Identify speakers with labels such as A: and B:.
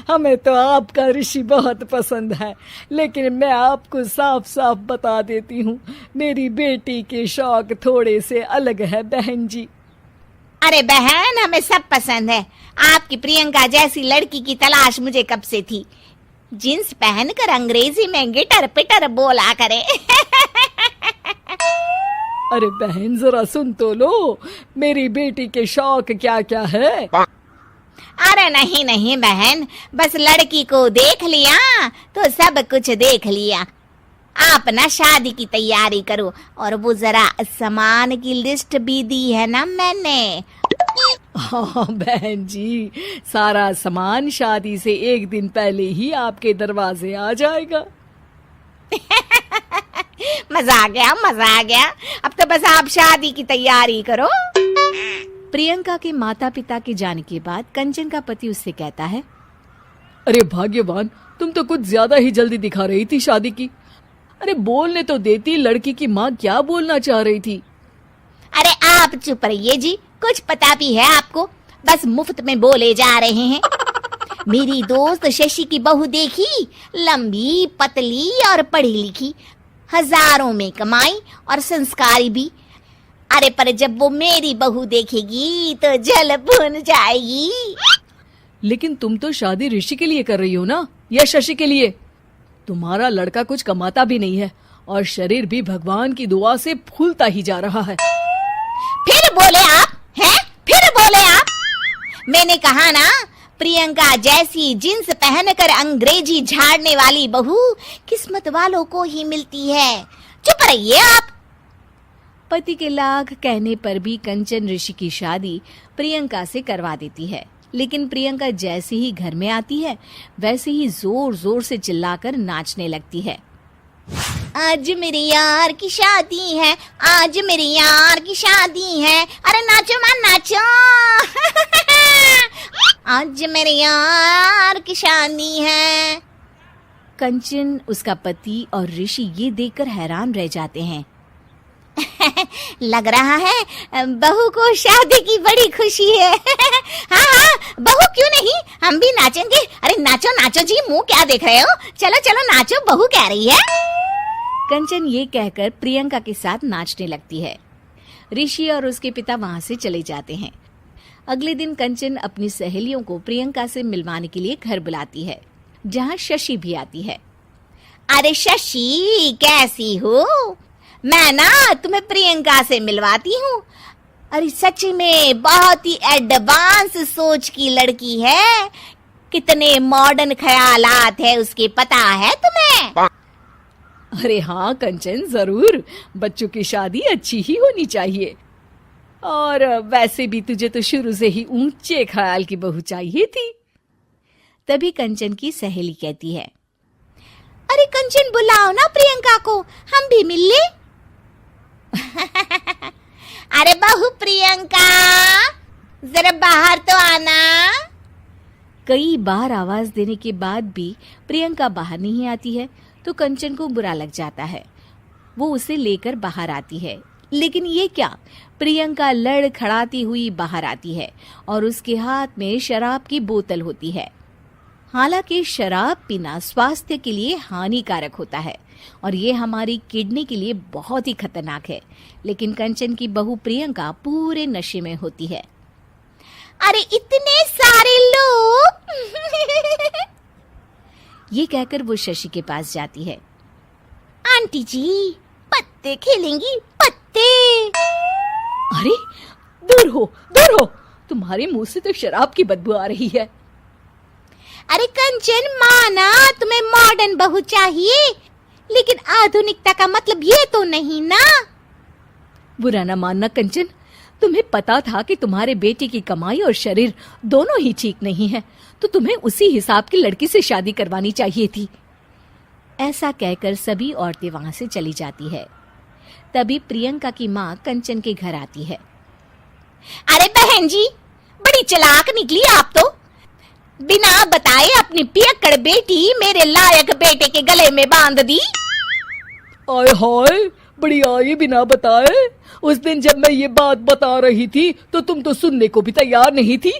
A: हमें तो आपका ऋषि बहुत पसंद है, लेकिन मैं आपको साफ साफ बता देती हूँ, मेरी बेटी के शौक थोड़े से अलग है बहन जी।
B: अरे बहन, हमें सब पसंद है। आपकी प्रियंका जैसी लड़की की तलाश मुझे कब से थी, जींस पहनकर अंग्रेजी में गिटर पिटर बोला करे।
A: अरे बहन जरा सुन तो लो, मेरी बेटी के शौक क्या क्या है।
B: अरे नहीं नहीं बहन, बस लड़की को देख लिया तो सब कुछ देख लिया। आप ना शादी की तैयारी करो, और वो जरा सामान की लिस्ट भी दी है ना मैंने।
A: हाँ बहन जी, सारा सामान शादी से एक दिन पहले ही आपके दरवाजे आ जाएगा।
B: मजा आ गया, मजा आ गया। अब तो बस आप शादी की तैयारी करो।
C: प्रियंका के माता पिता के जाने के बाद कंचन का पति उससे कहता है,
A: अरे भाग्यवान, तुम तो कुछ ज्यादा ही जल्दी दिखा रही थी शादी की। अरे बोलने तो देती, लड़की की माँ क्या बोलना चाह रही थी।
B: अरे आप चुप रहिए जी, कुछ पता भी है आपको, बस मुफ्त में बोले जा रहे हैं। मेरी दोस्त शशि की बहू देखी, लंबी पतली और पढ़ी लिखी, हजारों में कमाई और संस्कारी भी। अरे पर जब वो मेरी बहू देखेगी तो जल भुन जाएगी।
A: लेकिन तुम तो शादी ऋषि के लिए कर रही हो ना, या शशि के लिए? तुम्हारा लड़का कुछ कमाता भी नहीं है और शरीर भी भगवान की दुआ से फूलता ही जा रहा है।
B: फिर बोले आप हैं? फिर बोले आप? मैंने कहा ना, प्रियंका जैसी जींस पहनकर अंग्रेजी झाड़ने वाली बहू किस्मत वालों को ही मिलती है। चुप रहिए आप।
C: पति के लाख कहने पर भी कंचन ऋषि की शादी प्रियंका से करवा देती है। लेकिन प्रियंका जैसे ही घर में आती है, वैसे ही जोर जोर से चिल्लाकर नाचने लगती है।
B: आज मेरे यार की शादी है, आज मेरे यार की शादी है, अरे नाचो मां नाचो। आज मेरे यार की शादी है।
C: कंचन, उसका पति और ऋषि ये देखकर हैरान रह जाते हैं।
B: लग रहा है बहू को शादी की बड़ी खुशी है। हाँ हाँ, बहू क्यों नहीं, हम भी नाचेंगे। अरे नाचो नाचो जी, मुंह क्या देख रहे हो, चलो चलो नाचो, बहू कह रही है।
C: कंचन ये कहकर प्रियंका के साथ नाचने लगती है। ऋषि और उसके पिता वहां से चले जाते हैं। अगले दिन कंचन अपनी सहेलियों को प्रियंका से मिलवाने के लिए घर बुलाती है, जहाँ शशि भी आती है।
B: अरे शशि, कैसी हो? मैं ना तुम्हें प्रियंका से मिलवाती हूँ। अरे सच में बहुत ही एडवांस सोच की लड़की है, कितने मॉडर्न ख्यालात है उसके, पता है तुम्हें?
A: अरे हाँ कंचन, जरूर। बच्चों की शादी अच्छी ही होनी चाहिए, और वैसे भी तुझे तो शुरू से ही ऊंचे ख्याल की बहू चाहिए थी।
C: तभी कंचन की सहेली कहती है,
B: अरे कंचन बुलाओ ना प्रियंका को, हम भी मिल ले। अरे बहू प्रियंका, जरा बाहर तो आना।
C: कई बार आवाज देने के बाद भी प्रियंका बाहर नहीं आती है, तो कंचन को बुरा लग जाता है। वो उसे लेकर बाहर आती है, लेकिन ये क्या, प्रियंका लड़खड़ाती हुई बाहर आती है और उसके हाथ में शराब की बोतल होती है। हालांकि शराब पीना स्वास्थ्य के लिए हानिकारक होता है और ये हमारी किडनी के लिए बहुत ही खतरनाक है, लेकिन कंचन की बहू प्रियंका पूरे नशे में होती है।
B: अरे इतने सारे लोग।
C: ये कहकर वो शशि के पास जाती है।
B: आंटी जी, पत्ते खेलेंगी, पत्ते।
A: अरे दूर हो, दूर हो, तुम्हारे मुंह से तो शराब की बदबू आ रही है।
B: अरे कंचन, माना तुम्हें मॉडर्न बहू चाहिए, लेकिन आधुनिकता का मतलब ये तो नहीं ना।
A: बुरा ना मानना कंचन, तुम्हें पता था कि तुम्हारे बेटे की कमाई और शरीर दोनों ही ठीक नहीं है, तो तुम्हें उसी हिसाब की लड़की से शादी करवानी चाहिए थी।
C: ऐसा कहकर सभी औरतें वहां से चली जाती है। तभी प्रियंका की माँ कंचन के घर आती है।
B: अरे बहन जी, बड़ी चालाक निकली आप तो, बिना बताए अपनी पियक्कड़ बेटी मेरे लायक बेटे के गले में बांध दी।
A: आय हाय, बड़ी आई बिना बताए। उस दिन जब मैं ये बात बता रही थी तो तुम तो सुनने को भी तैयार नहीं थी।